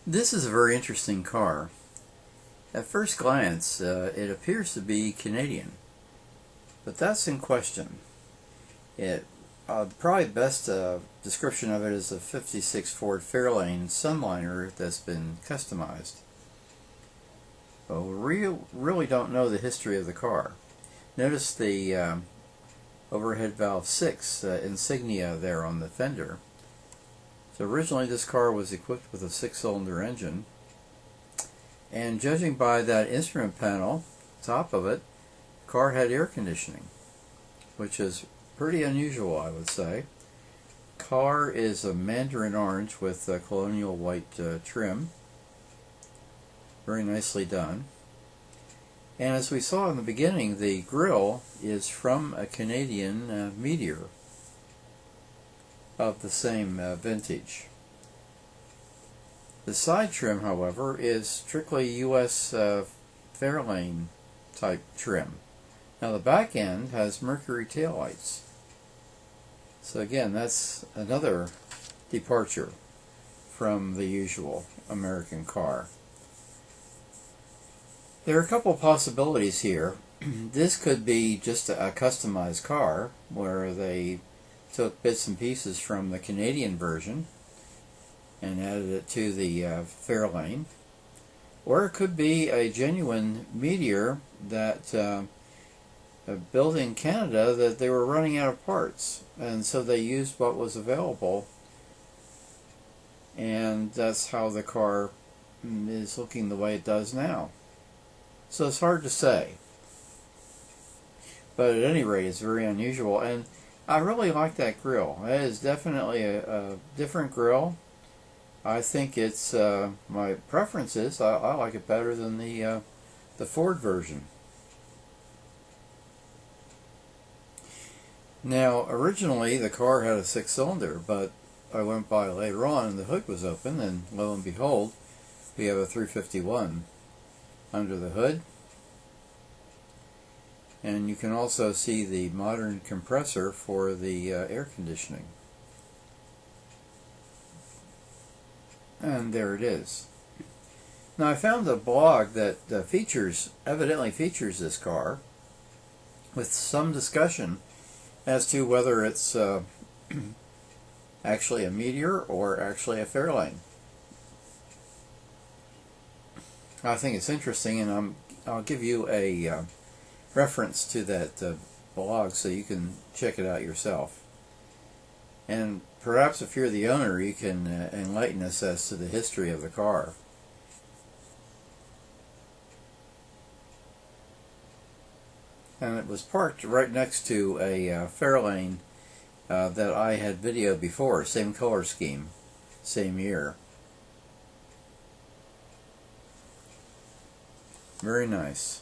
This is a very interesting car. At first glance, it appears to be Canadian, but that's in question. Probably best description of it is a '56 Ford Fairlane Sunliner that's been customized. But we really don't know the history of the car. Notice the overhead valve 6 insignia there on the fender. So originally this car was equipped with a 6-cylinder engine, and judging by that instrument panel, top of it, the car had air conditioning, which is pretty unusual, I would say. Car is a mandarin orange with colonial white trim. Very nicely done. And as we saw in the beginning, the grille is from a Canadian Meteor of the same vintage. The side trim, however, is strictly US Fairlane type trim. Now the back end has Mercury taillights. So again, that's another departure from the usual American car. There are a couple of possibilities here. This could be just a customized car where they took bits and pieces from the Canadian version and added it to the Fairlane. Or it could be a genuine Meteor that built in Canada that they were running out of parts, and so they used what was available, and that's how the car is looking the way it does now. So it's hard to say, but at any rate it's very unusual, and I really like that grille. It is definitely a different grille. I think it's my preference is I like it better than the Ford version. Now, originally the car had a 6-cylinder, but I went by later on and the hood was open, and lo and behold, we have a 351 under the hood. And you can also see the modern compressor for the air conditioning. And there it is. Now I found a blog that evidently features this car, with some discussion as to whether it's actually a Meteor or actually a Fairlane. I think it's interesting, and I'll give you a reference to that blog so you can check it out yourself. And perhaps if you're the owner, you can enlighten us as to the history of the car. And it was parked right next to a Fairlane that I had videoed before, same color scheme, same year. Very nice.